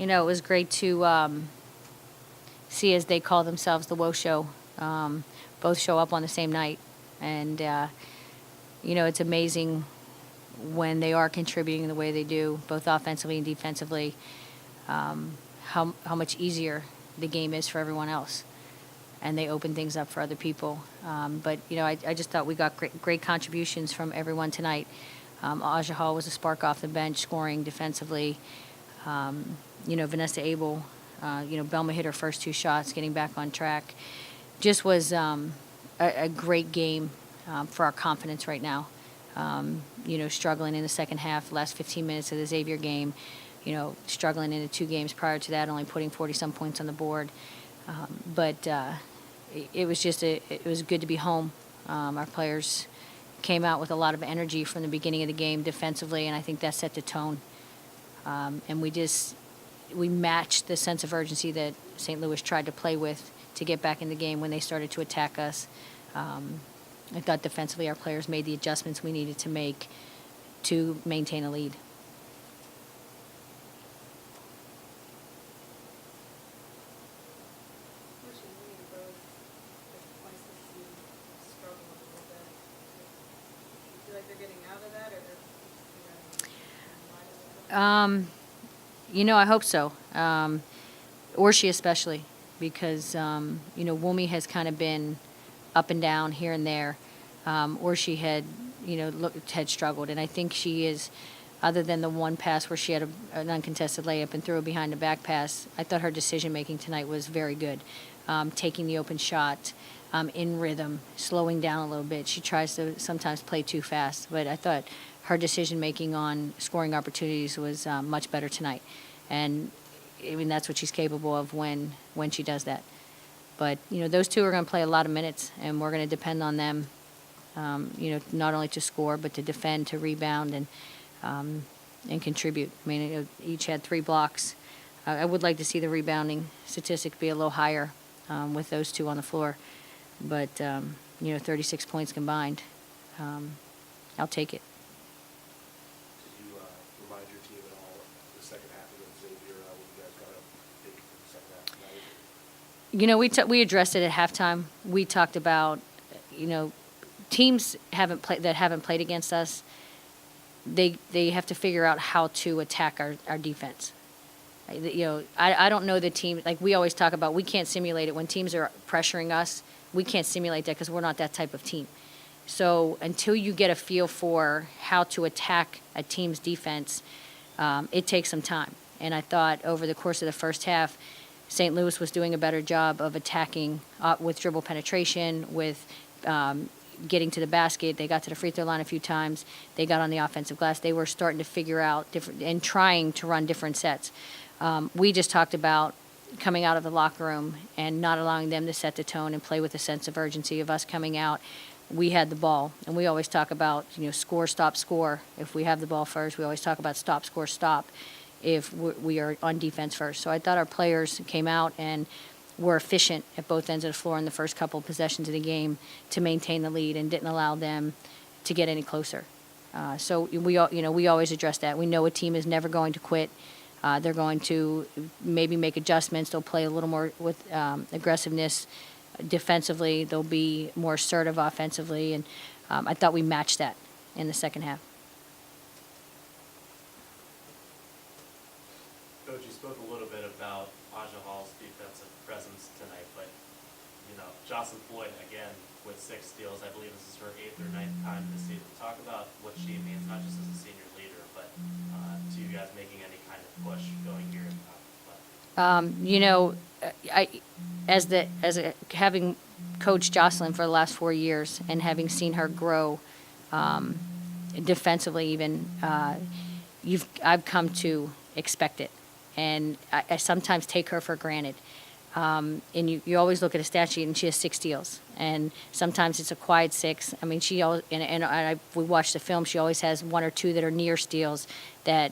it was great to see, as they call themselves, the Woe Show, both show up on the same night. And, it's amazing when they are contributing the way they do, both offensively and defensively, how much easier the game is for everyone else. And they open things up for other people. But I just thought we got great contributions from everyone tonight. Aja Hall was a spark off the bench, scoring defensively. Vanessa Abel, Belma hit her first 2 shots, getting back on track. Just was a great game for our confidence right now. Struggling in the second half, last 15 minutes of the Xavier game, struggling in the 2 games prior to that, only putting 40-some points on the board. But it was it was good to be home. Our players came out with a lot of energy from the beginning of the game defensively, and I think that set the tone. And we matched the sense of urgency that St. Louis tried to play with to get back in the game when they started to attack us. I thought defensively our players made the adjustments we needed to make to maintain a lead. I hope so. Orshi especially, because, Wumi has kind of been up and down here and there. Orshi had struggled, and I think she is, other than the one pass where she had an uncontested layup and threw it behind the back pass, I thought her decision-making tonight was very good. Taking the open shot, in rhythm, slowing down a little bit. She tries to sometimes play too fast, but I thought her decision-making on scoring opportunities was much better tonight. And, that's what she's capable of when she does that. But, those 2 are going to play a lot of minutes, and we're going to depend on them, not only to score, but to defend, to rebound, and contribute. Each had 3 blocks. I would like to see the rebounding statistic be a little higher with those 2 on the floor. But, 36 points combined, I'll take it. Did you remind your team at all the second half against Xavier what you guys got to take in the second half? We addressed it at halftime. We talked about, teams haven't played against us. They have to figure out how to attack our defense. I don't know the team. Like we always talk about, we can't simulate it when teams are pressuring us. We can't simulate that because we're not that type of team. So until you get a feel for how to attack a team's defense, it takes some time. And I thought over the course of the first half, St. Louis was doing a better job of attacking with dribble penetration, with getting to the basket. They got to the free throw line a few times. They got on the offensive glass. They were starting to figure out different and trying to run different sets. We just talked about coming out of the locker room and not allowing them to set the tone and play with a sense of urgency of us coming out. We had the ball, and we always talk about, score, stop, score. If we have the ball first, we always talk about stop, score, stop if we are on defense first. So I thought our players came out and were efficient at both ends of the floor in the first couple of possessions of the game to maintain the lead and didn't allow them to get any closer. So we always address that. We know a team is never going to quit. They're going to maybe make adjustments. They'll play a little more with aggressiveness defensively. They'll be more assertive offensively. And I thought we matched that in the second half. Coach, you spoke a little bit about Aja Hall's defensive presence tonight, but, Jocelyn Floyd, again, with 6 steals. I believe this is her 8th or 9th time this season. Talk about what she means, not just as a senior leader, but to you guys making any kind of push going here in the having coached Jocelyn for the last 4 years and having seen her grow defensively, even I've come to expect it, and I sometimes take her for granted. And you always look at a stat sheet and she has 6 steals, and sometimes it's a quiet 6. She always, we watch the film. She always has 1 or 2 that are near steals that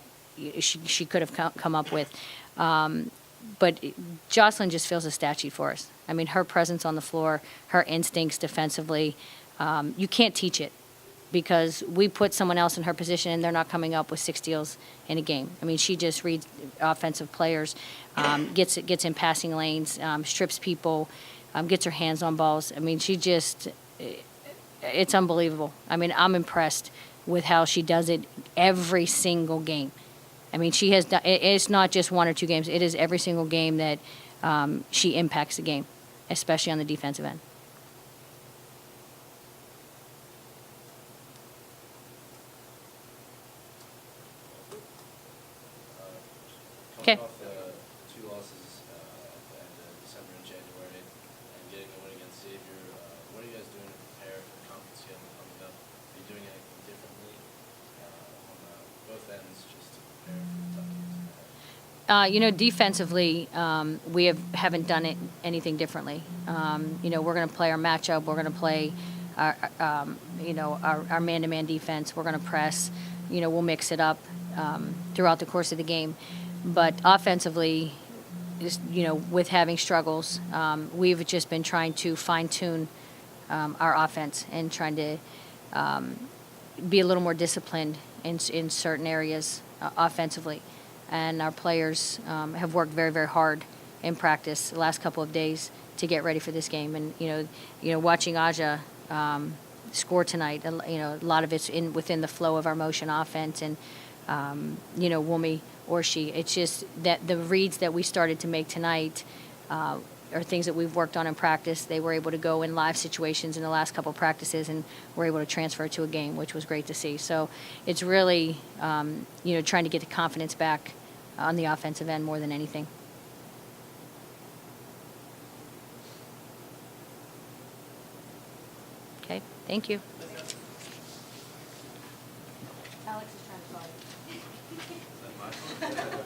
she could have come up with. But Jocelyn just fills a stat sheet for us. Her presence on the floor, her instincts defensively, you can't teach it. because we put someone else in her position and they're not coming up with 6 steals in a game. I mean, she just reads offensive players, gets in passing lanes, strips people, gets her hands on balls. I mean, it's unbelievable. I mean, I'm impressed with how she does it every single game. I mean, she has done, it's not just 1 or 2 games. It is every single game that she impacts the game, especially on the defensive end. Okay. Coming off the 2 losses at the end of December and January, and getting a win against Xavier, what are you guys doing to prepare for the conference schedule coming up? Are you doing anything differently on both ends just to prepare for the tough games? Defensively, we haven't done anything differently. We're going to play our matchup. We're going to play our man-to-man defense. We're going to press. We'll mix it up throughout the course of the game. But offensively, with having struggles, we've just been trying to fine-tune our offense and trying to be a little more disciplined in certain areas offensively. And our players have worked very, very hard in practice the last couple of days to get ready for this game. And watching Aja score tonight, a lot of it's within the flow of our motion offense, and Wumi or she. It's just that the reads that we started to make tonight are things that we've worked on in practice. They were able to go in live situations in the last couple of practices and were able to transfer to a game, which was great to see. So it's really, trying to get the confidence back on the offensive end more than anything. Okay, thank you. Alex is trying to call you. Is that my fault?